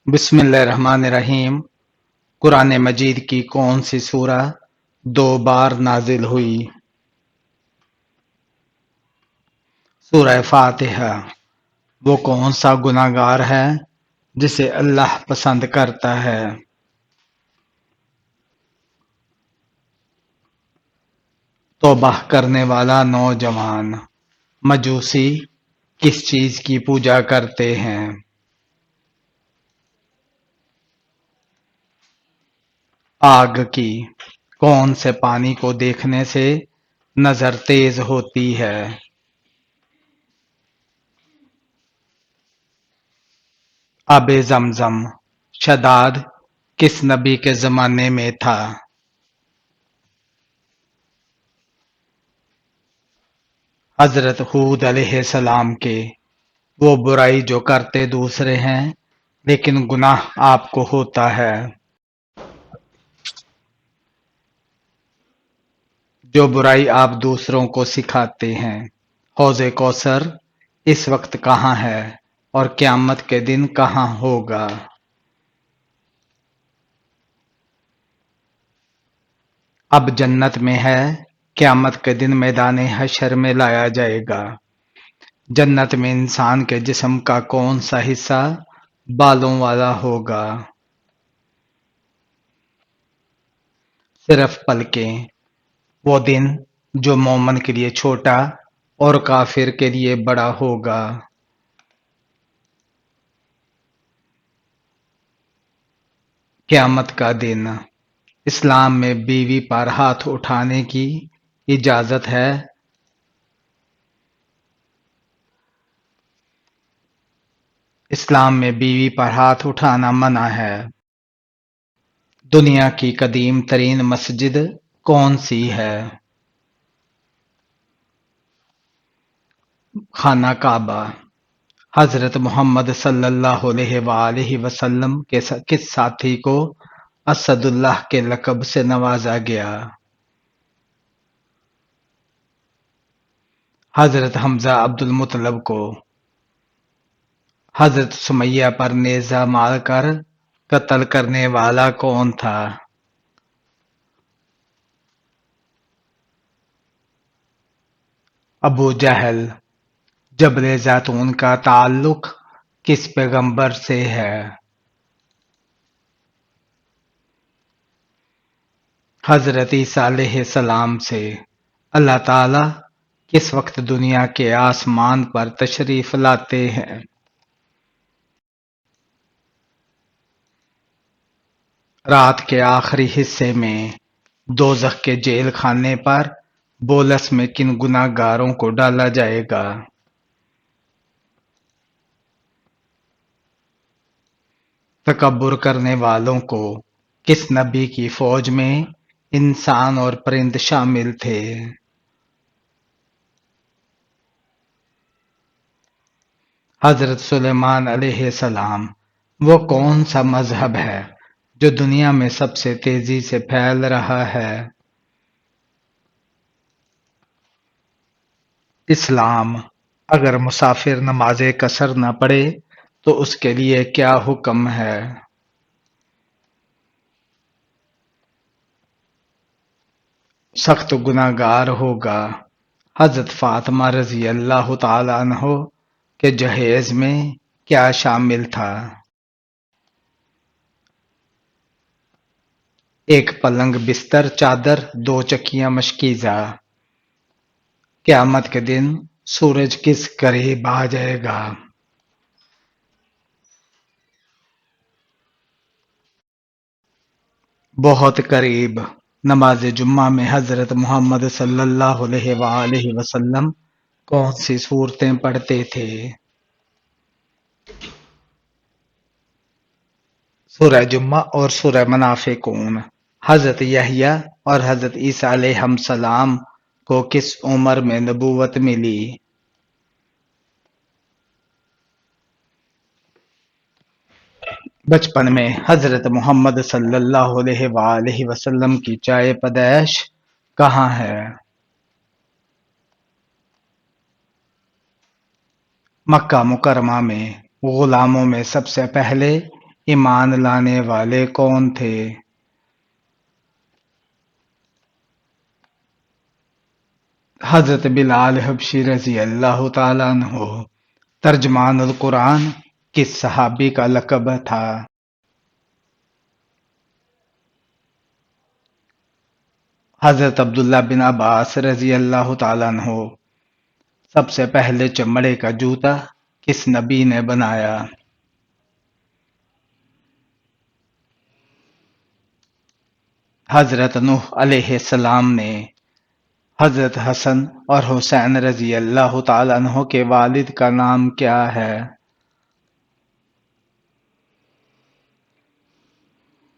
بسم اللہ الرحمن الرحیم۔ قرآن مجید کی کون سی سورہ 2 بار نازل ہوئی؟ سورہ فاتحہ۔ وہ کون سا گناہگار ہے جسے اللہ پسند کرتا ہے؟ توبہ کرنے والا نوجوان۔ مجوسی کس چیز کی پوجا کرتے ہیں؟ آگ کی۔ کون سے پانی کو دیکھنے سے نظر تیز ہوتی ہے؟ آب زمزم۔ شداد کس نبی کے زمانے میں تھا؟ حضرت ہود علیہ السلام کے۔ وہ برائی جو کرتے دوسرے ہیں لیکن گناہ آپ کو ہوتا ہے۔ جو برائی آپ دوسروں کو سکھاتے ہیں۔ حوض کوثر اس وقت کہاں ہے اور قیامت کے دن کہاں ہوگا؟ اب جنت میں ہے، قیامت کے دن میدان حشر میں لایا جائے گا۔ جنت میں انسان کے جسم کا کون سا حصہ بالوں والا ہوگا؟ صرف پلکیں۔ وہ دن جو مومن کے لیے چھوٹا اور کافر کے لیے بڑا ہوگا۔ قیامت کا دن۔ اسلام میں بیوی پر ہاتھ اٹھانے کی اجازت ہے؟ اسلام میں بیوی پر ہاتھ اٹھانا منع ہے۔ دنیا کی قدیم ترین مسجد کون سی ہے؟ خانہ کعبہ۔ حضرت محمد صلی اللہ علیہ وآلہ وسلم کے کس ساتھی کو اسد اللہ کے لقب سے نوازا گیا؟ حضرت حمزہ عبد المطلب کو۔ حضرت سمیہ پر نیزہ مار کر قتل کرنے والا کون تھا؟ ابو جہل۔ جبل زیتون کا تعلق کس پیغمبر سے ہے؟ حضرت عیسیٰ علیہ السلام سے۔ اللہ تعالی کس وقت دنیا کے آسمان پر تشریف لاتے ہیں؟ رات کے آخری حصے میں۔ دوزخ کے جیل خانے پر بولس میں کن گناہ گاروں کو ڈالا جائے گا؟ تکبر کرنے والوں کو۔ کس نبی کی فوج میں انسان اور پرند شامل تھے؟ حضرت سلیمان علیہ السلام۔ وہ کون سا مذہب ہے جو دنیا میں سب سے تیزی سے پھیل رہا ہے؟ اسلام۔ اگر مسافر نماز قصر نہ پڑھے تو اس کے لیے کیا حکم ہے؟ سخت گناہ گار ہوگا۔ حضرت فاطمہ رضی اللہ تعالی عنہ کے جہیز میں کیا شامل تھا؟ ایک پلنگ، بستر، چادر، 2 چکیاں مشکیزہ۔ قیامت کے دن سورج کس قریب آ جائے گا؟ بہت قریب۔ نماز جمعہ میں حضرت محمد صلی اللہ علیہ وآلہ وسلم کون سی سورتیں پڑھتے تھے؟ سورہ جمعہ اور سورہ منافقون۔ حضرت یحییٰ اور حضرت عیسیٰ علیہ السلام کو کس عمر میں نبوت ملی؟ بچپن میں۔ حضرت محمد صلی اللہ علیہ وآلہ وسلم کی جائے پیدائش کہاں ہے؟ مکہ مکرمہ میں۔ غلاموں میں سب سے پہلے ایمان لانے والے کون تھے؟ حضرت بلال حبشی رضی اللہ تعالیٰ عنہ ترجمان القرآن کس صحابی کا لقب تھا؟ حضرت عبداللہ بن عباس رضی اللہ تعالیٰ عنہ سب سے پہلے چمڑے کا جوتا کس نبی نے بنایا؟ حضرت نوح علیہ السلام نے حضرت حسن اور حسین رضی اللہ تعالیٰ عنہ کے والد کا نام کیا ہے؟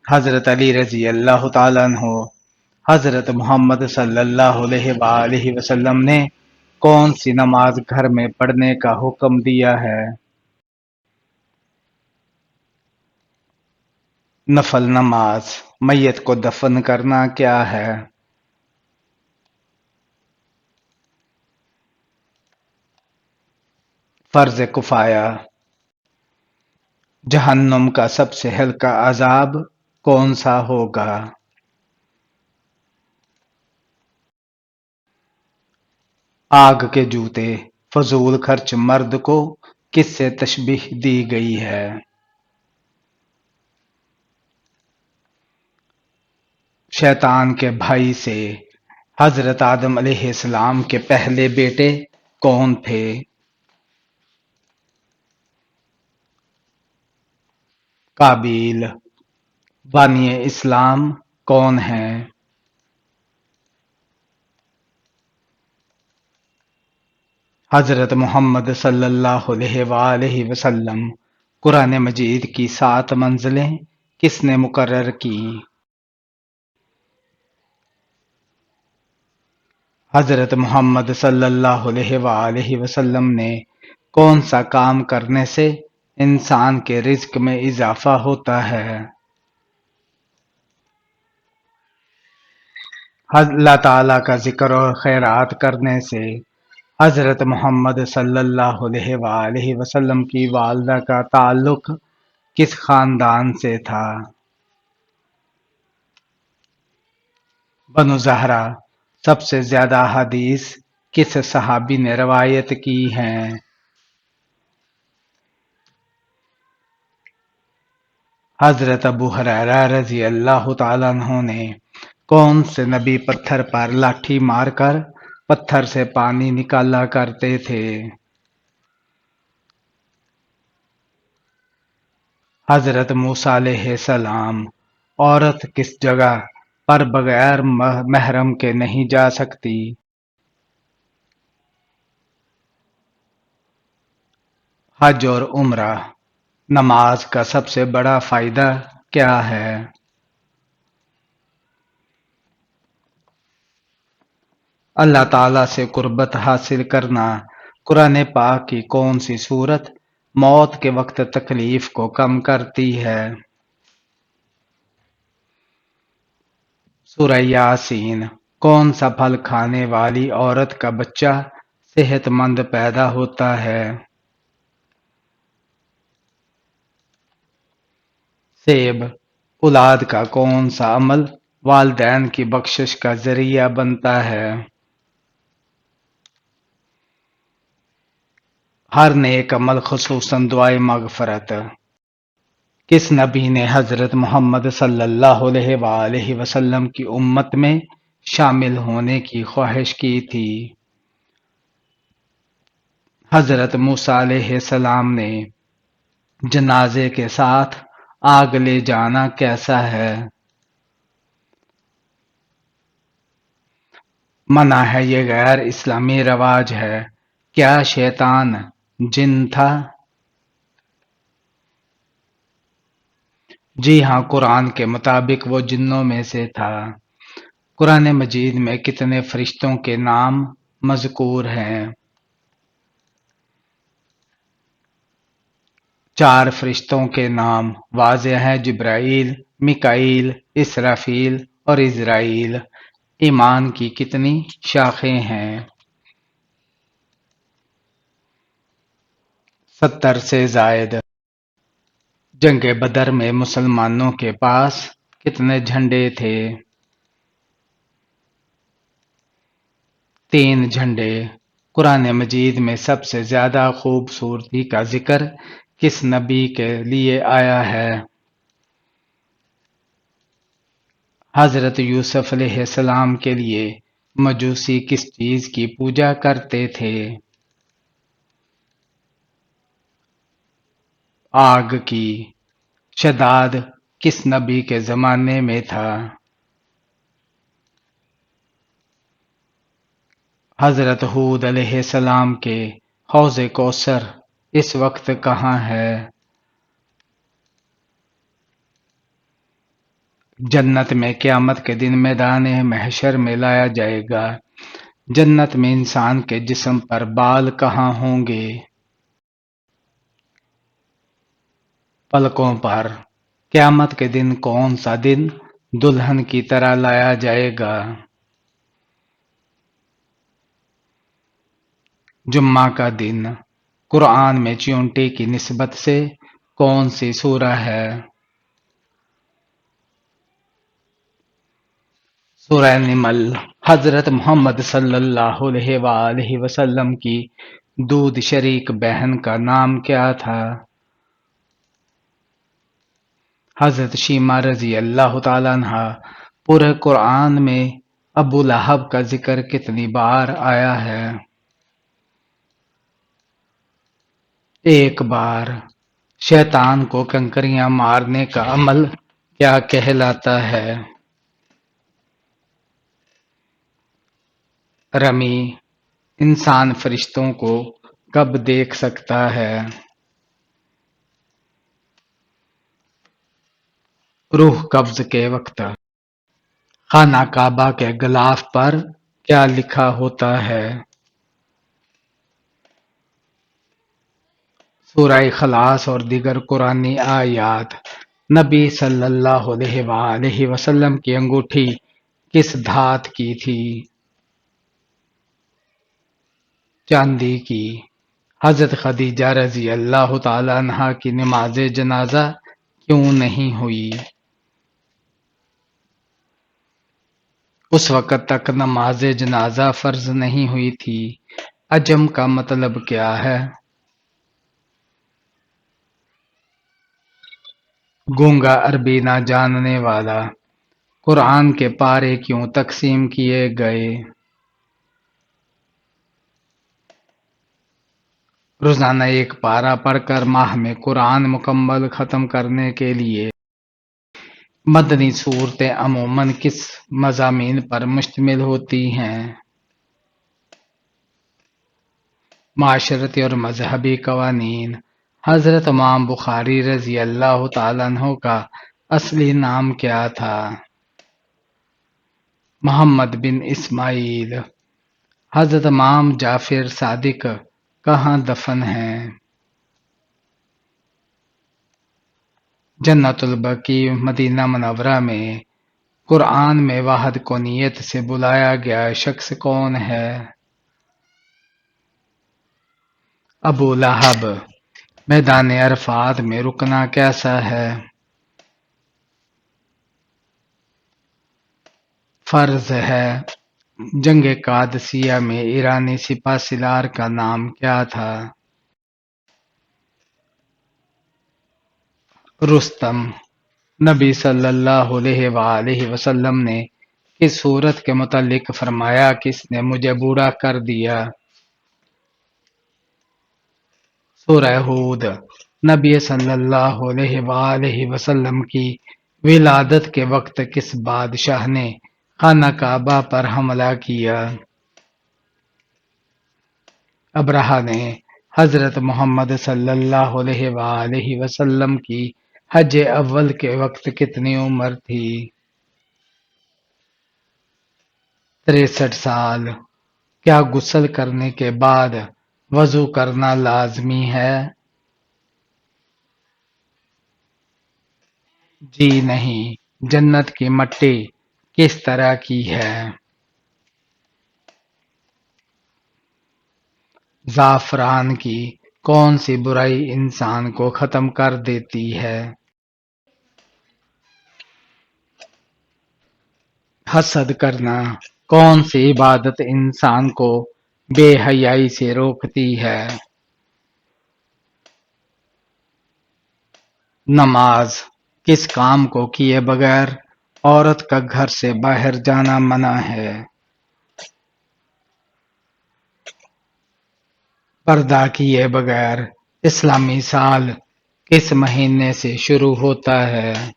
حضرت علی رضی اللہ تعالیٰ عنہ حضرت محمد صلی اللہ علیہ وآلہ وسلم نے کون سی نماز گھر میں پڑھنے کا حکم دیا ہے؟ نفل نماز۔ میت کو دفن کرنا کیا ہے؟ فرض کفایہ۔ جہنم کا سب سے ہلکا عذاب کون سا ہوگا؟ آگ کے جوتے۔ فضول خرچ مرد کو کس سے تشبیہ دی گئی ہے؟ شیطان کے بھائی سے۔ حضرت آدم علیہ السلام کے پہلے بیٹے کون تھے؟ قابیل۔ بانی اسلام کون ہیں؟ حضرت محمد صلی اللہ علیہ وآلہ وسلم۔ قرآن مجید کی 7 منزلیں کس نے مقرر کی؟ حضرت محمد صلی اللہ علیہ وآلہ وسلم نے کون سا کام کرنے سے انسان کے رزق میں اضافہ ہوتا ہے؟ اللہ تعالیٰ کا ذکر اور خیرات کرنے سے۔ حضرت محمد صلی اللہ علیہ وآلہ وسلم کی والدہ کا تعلق کس خاندان سے تھا؟ بنو زہرہ۔ سب سے زیادہ حدیث کس صحابی نے روایت کی ہیں؟ حضرت ابو ہریرہ رضی اللہ تعالیٰ عنہ نے کون سے نبی پتھر پر لاٹھی مار کر پتھر سے پانی نکالا کرتے تھے؟ حضرت موسیٰ علیہ السلام۔ عورت کس جگہ پر بغیر محرم کے نہیں جا سکتی؟ حج اور عمرہ۔ نماز کا سب سے بڑا فائدہ کیا ہے؟ اللہ تعالیٰ سے قربت حاصل کرنا۔ قرآن پاک کی کون سی سورت موت کے وقت تکلیف کو کم کرتی ہے؟ سورہ یاسین۔ کون سا پھل کھانے والی عورت کا بچہ صحت مند پیدا ہوتا ہے؟ سیب۔ اولاد کا کون سا عمل والدین کی بخشش کا ذریعہ بنتا ہے؟ ہر نیک عمل خصوصاً دعائے مغفرت۔ کس نبی نے حضرت محمد صلی اللہ علیہ وآلہ وسلم کی امت میں شامل ہونے کی خواہش کی تھی؟ حضرت موسیٰ علیہ السلام نے جنازے کے ساتھ آگ لے جانا کیسا ہے؟ منع ہے، یہ غیر اسلامی رواج ہے۔ کیا شیطان جن تھا؟ جی ہاں، قرآن کے مطابق وہ جنوں میں سے تھا۔ قرآن مجید میں کتنے فرشتوں کے نام مذکور ہیں؟ 4 فرشتوں کے نام واضح ہیں: جبرائیل، میکائیل، اسرافیل اور عزرائیل۔ ایمان کی کتنی شاخیں ہیں؟ 70 سے زائد۔ جنگ بدر میں مسلمانوں کے پاس کتنے جھنڈے تھے؟ 3 جھنڈے۔ قرآن مجید میں سب سے زیادہ خوبصورتی کا ذکر کس نبی کے لیے آیا ہے؟ حضرت یوسف علیہ السلام کے لیے مجوسی کس چیز کی پوجا کرتے تھے؟ آگ کی۔ شداد کس نبی کے زمانے میں تھا؟ حضرت ہود علیہ السلام کے حوض کوثر اس وقت کہاں ہے؟ جنت میں قیامت کے دن میدان محشر میں لایا جائے گا۔ جنت میں انسان کے جسم پر بال کہاں ہوں گے؟ پلکوں پر۔ قیامت کے دن کون سا دن دلہن کی طرح لایا جائے گا؟ جمعہ کا دن۔ قرآن میں چیونٹی کی نسبت سے کون سی سورہ ہے؟ سورہ نمل۔ حضرت محمد صلی اللہ علیہ وآلہ وسلم کی دودھ شریک بہن کا نام کیا تھا؟ حضرت شیمہ رضی اللہ تعالیٰ عنہا۔ پورے قرآن میں ابو لہب کا ذکر کتنی بار آیا ہے؟ 1 بار۔ شیطان کو کنکریاں مارنے کا عمل کیا کہلاتا ہے؟ رمی۔ انسان فرشتوں کو کب دیکھ سکتا ہے؟ روح قبض کے وقت۔ خانہ کعبہ کے غلاف پر کیا لکھا ہوتا ہے؟ سورہ اخلاص اور دیگر قرآنی آیات۔ نبی صلی اللہ علیہ وآلہ وسلم کی انگوٹھی کس دھات کی تھی؟ چاندی کی۔ حضرت خدیجہ رضی اللہ تعالیٰ عنہا کی نماز جنازہ کیوں نہیں ہوئی؟ اس وقت تک نماز جنازہ فرض نہیں ہوئی تھی۔ عجم کا مطلب کیا ہے؟ گونگا، عربی نہ جاننے والا۔ قرآن کے پارے کیوں تقسیم کیے گئے؟ روزانہ 1 پارہ پڑھ کر ماہ میں قرآن مکمل ختم کرنے کے لیے۔ مدنی صورتیں عموماً کس مضامین پر مشتمل ہوتی ہیں؟ معاشرتی اور مذہبی قوانین۔ حضرت امام بخاری رضی اللہ تعالیٰ عنہ کا اصلی نام کیا تھا؟ محمد بن اسماعیل۔ حضرت امام جعفر صادق کہاں دفن ہیں؟ جنت البقیع مدینہ منورہ میں۔ قرآن میں واحد کونیت سے بلایا گیا شخص کون ہے؟ ابو لہب۔ میدان عرفات میں رکنا کیسا ہے؟ فرض ہے۔ جنگ قادسیہ میں ایرانی سپہ سالار کا نام کیا تھا؟ رستم۔ نبی صلی اللہ علیہ وآلہ وسلم نے کس سورت کے متعلق فرمایا کس نے مجھے بوڑھا کر دیا؟ سورہ ہود۔ نبی صلی اللہ علیہ وآلہ وسلم کی ولادت کے وقت کس بادشاہ نے خانہ کعبہ پر حملہ کیا؟ ابرہہ نے۔ حضرت محمد صلی اللہ علیہ وآلہ وسلم کی حج اول کے وقت کتنی عمر تھی؟ 63 سال۔ کیا غسل کرنے کے بعد وضو کرنا لازمی ہے؟ جی نہیں۔ جنت کی مٹی کس طرح کی ہے؟ زعفران کی۔ کون سی برائی انسان کو ختم کر دیتی ہے؟ حسد کرنا۔ کون سی عبادت انسان کو بے حیائی سے روکتی ہے؟ نماز۔ کس کام کو کیے بغیر عورت کا گھر سے باہر جانا منع ہے؟ پردہ کیے بغیر اسلامی سال کس مہینے سے شروع ہوتا ہے؟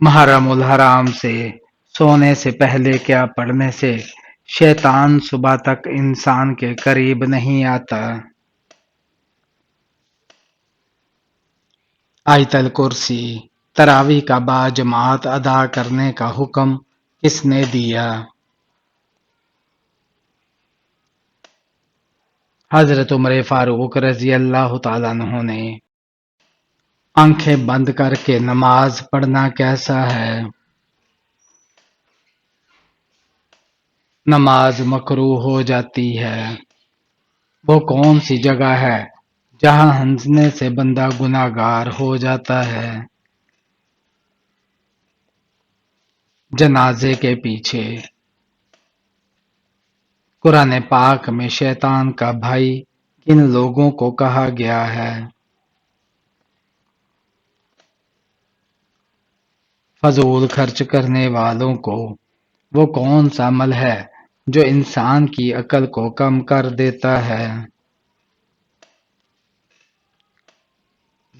محرم الحرام سے سونے سے پہلے کیا پڑھنے سے شیطان صبح تک انسان کے قریب نہیں آتا؟ آیت الکرسی۔ تراویح کا باجماعت ادا کرنے کا حکم کس نے دیا؟ حضرت عمر فاروق رضی اللہ تعالیٰ عنہ نے۔ آنکھیں بند کر کے نماز پڑھنا کیسا ہے؟ نماز مکروہ ہو جاتی ہے۔ وہ کون سی جگہ ہے جہاں ہنسنے سے بندہ گناہگار ہو جاتا ہے؟ جنازے کے پیچھے۔ قرآن پاک میں شیطان کا بھائی کن لوگوں کو کہا گیا ہے؟ فضول خرچ کرنے والوں کو۔ وہ کون سا عمل ہے جو انسان کی عقل کو کم کر دیتا ہے؟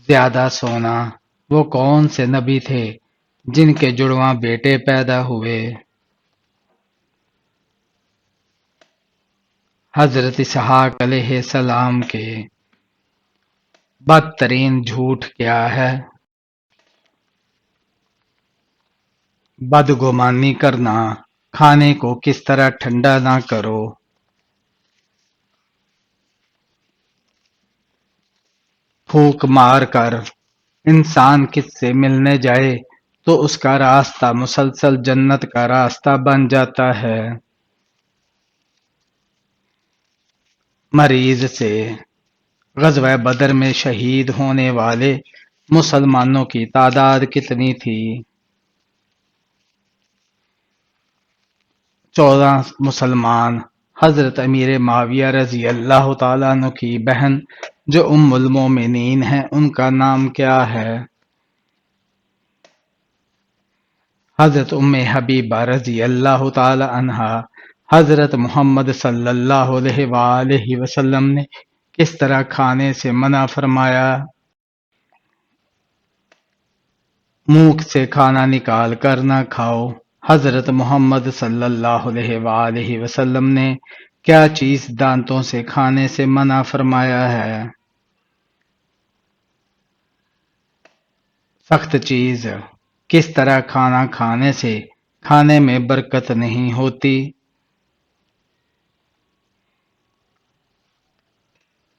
زیادہ سونا۔ وہ کون سے نبی تھے جن کے جڑواں بیٹے پیدا ہوئے؟ حضرت اسحاق علیہ السلام کے۔ بدترین جھوٹ کیا ہے؟ بدگمانی کرنا۔ کھانے کو کس طرح ٹھنڈا نہ کرو؟ پھونک مار کر انسان کس سے ملنے جائے تو اس کا راستہ مسلسل جنت کا راستہ بن جاتا ہے؟ مریض سے۔ غزوہ بدر میں شہید ہونے والے مسلمانوں کی تعداد کتنی تھی؟ 14 مسلمان۔ حضرت امیر معاویہ رضی اللہ تعالیٰ عنہ کی بہن جو ام المومنین ہیں ان کا نام کیا ہے؟ حضرت ام حبیبہ رضی اللہ تعالیٰ عنہا۔ حضرت محمد صلی اللہ علیہ وآلہ وسلم نے کس طرح کھانے سے منع فرمایا؟ منہ سے کھانا نکال کر نہ کھاؤ۔ حضرت محمد صلی اللہ علیہ وآلہ وسلم نے کیا چیز دانتوں سے کھانے سے منع فرمایا ہے؟ سخت چیز۔ کس طرح کھانا کھانے سے کھانے میں برکت نہیں ہوتی؟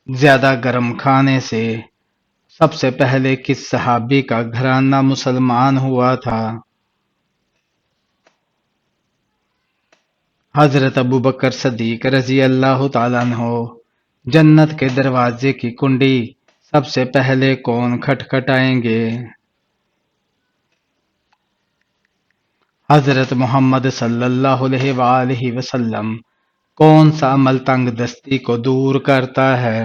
زیادہ گرم کھانے سے۔ سب سے پہلے کس صحابی کا گھرانہ مسلمان ہوا تھا؟ حضرت ابوبکر صدیق رضی اللہ تعالیٰ عنہ۔ جنت کے دروازے کی کنڈی سب سے پہلے کون کھٹکھٹائیں گے؟ حضرت محمد صلی اللہ علیہ وآلہ وسلم۔ کون سا عمل تنگ دستی کو دور کرتا ہے؟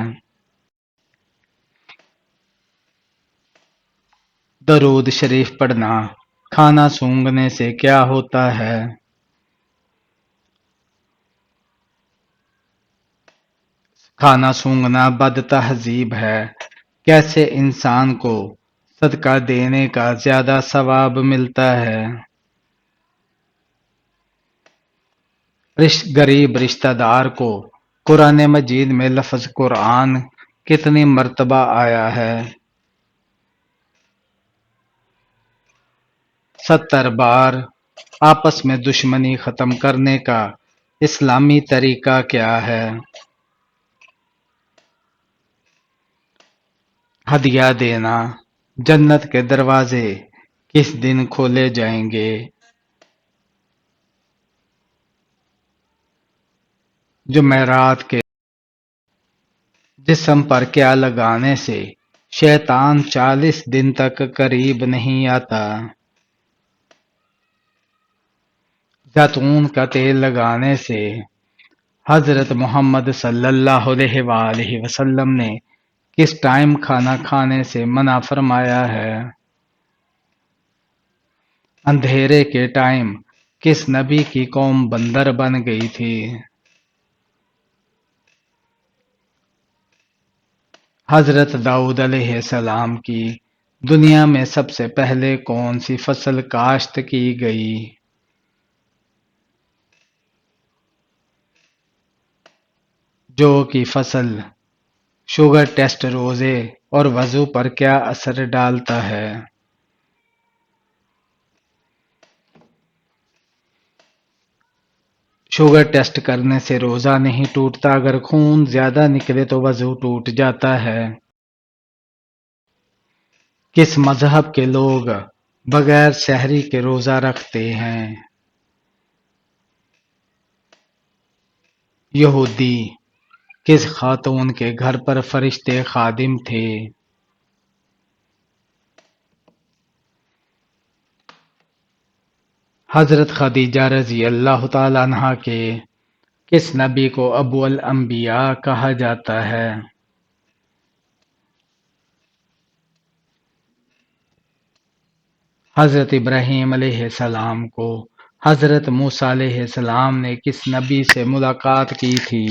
درود شریف پڑھنا۔ کھانا سونگھنے سے کیا ہوتا ہے؟ کھانا سونگھنا بد تہذیب ہے۔ کیسے انسان کو صدقہ دینے کا زیادہ ثواب ملتا ہے؟ غریب رشتہ دار کو قرآن مجید میں لفظ قرآن کتنی مرتبہ آیا ہے؟ 70 بار۔ آپس میں دشمنی ختم کرنے کا اسلامی طریقہ کیا ہے؟ ہدیہ دینا۔ جنت کے دروازے کس دن کھولے جائیں گے؟ جمعرات کے جسم پر کیا لگانے سے شیطان 40 دن تک قریب نہیں آتا؟ زیتون کا تیل لگانے سے حضرت محمد صلی اللہ علیہ وآلہ وسلم نے کس ٹائم کھانا کھانے سے منع فرمایا ہے؟ اندھیرے کے ٹائم کس نبی کی قوم بندر بن گئی تھی؟ حضرت داؤد علیہ السلام کی دنیا میں سب سے پہلے کون سی فصل کاشت کی گئی؟ جو کی فصل۔ شوگر ٹیسٹ روزے اور وضو پر کیا اثر ڈالتا ہے؟ شوگر ٹیسٹ کرنے سے روزہ نہیں ٹوٹتا، اگر خون زیادہ نکلے تو وضو ٹوٹ جاتا ہے۔ کس مذہب کے لوگ بغیر سحری کے روزہ رکھتے ہیں؟ یہودی۔ کس خاتون کے گھر پر فرشتے خادم تھے؟ حضرت خدیجہ رضی اللہ تعالیٰ عنہا کے کس نبی کو ابو الانبیاء کہا جاتا ہے؟ حضرت ابراہیم علیہ السلام کو حضرت موسیٰ علیہ السلام نے کس نبی سے ملاقات کی تھی؟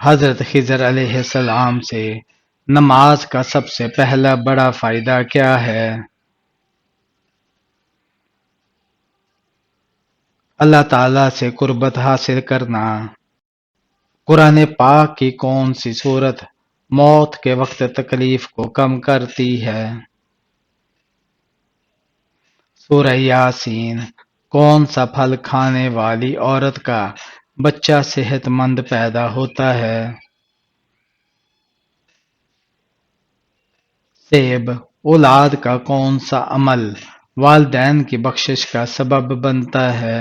حضرت خضر علیہ السلام سے نماز کا سب سے پہلا بڑا فائدہ کیا ہے؟ اللہ تعالیٰ سے قربت حاصل کرنا۔ قرآن پاک کی کون سی سورت موت کے وقت تکلیف کو کم کرتی ہے؟ سورہ یاسین۔ کون سا پھل کھانے والی عورت کا بچہ صحت مند پیدا ہوتا ہے؟ سیب۔ اولاد کا کون سا عمل والدین کی بخشش کا سبب بنتا ہے؟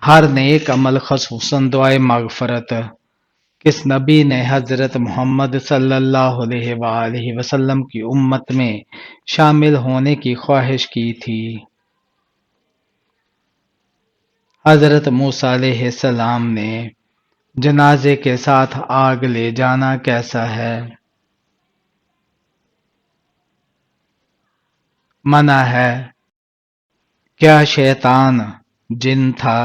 ہر نیک عمل خصوصاً دعائے مغفرت کس نبی نے حضرت محمد صلی اللہ علیہ وآلہ وسلم کی امت میں شامل ہونے کی خواہش کی تھی؟ حضرت موسیٰ علیہ السلام نے جنازے کے ساتھ آگ لے جانا کیسا ہے؟ منع ہے۔ کیا شیطان جن تھا؟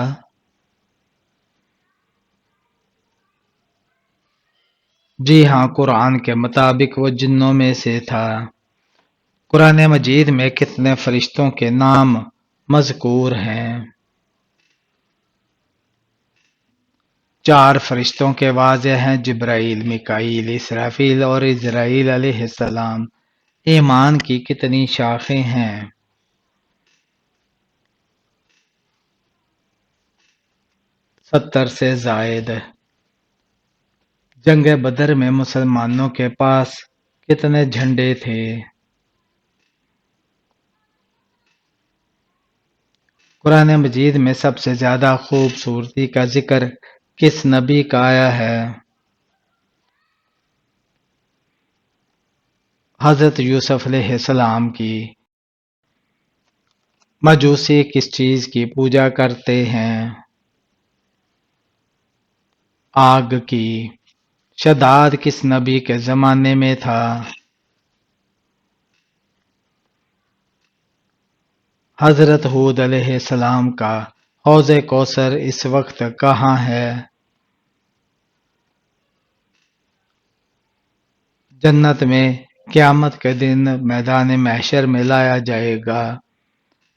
جی ہاں، قرآن کے مطابق وہ جنوں میں سے تھا۔ قرآن مجید میں کتنے فرشتوں کے نام مذکور ہیں؟ 4 فرشتوں کے واضح ہیں: جبرائیل، میکائیل، اسرافیل اور عزرائیل علیہ السلام۔ ایمان کی کتنی شاخیں ہیں؟ 70 سے زائد۔ جنگ بدر میں مسلمانوں کے پاس کتنے جھنڈے تھے؟ قرآن مجید میں سب سے زیادہ خوبصورتی کا ذکر کس نبی کا آیا ہے؟ حضرت یوسف علیہ السلام کی۔ مجوسی کس چیز کی پوجا کرتے ہیں؟ آگ کی۔ شداد کس نبی کے زمانے میں تھا؟ حضرت ہود علیہ السلام کا حوض کوثر اس وقت کہاں ہے؟ جنت میں قیامت کے دن میدان محشر میں لایا جائے گا۔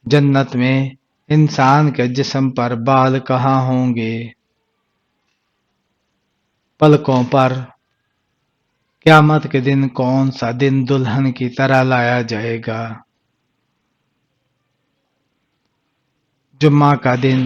جنت میں انسان کے جسم پر بال کہاں ہوں گے؟ پلکوں پر۔ قیامت کے دن کون سا دن دلہن کی طرح لایا جائے گا؟ جمعہ کا دن۔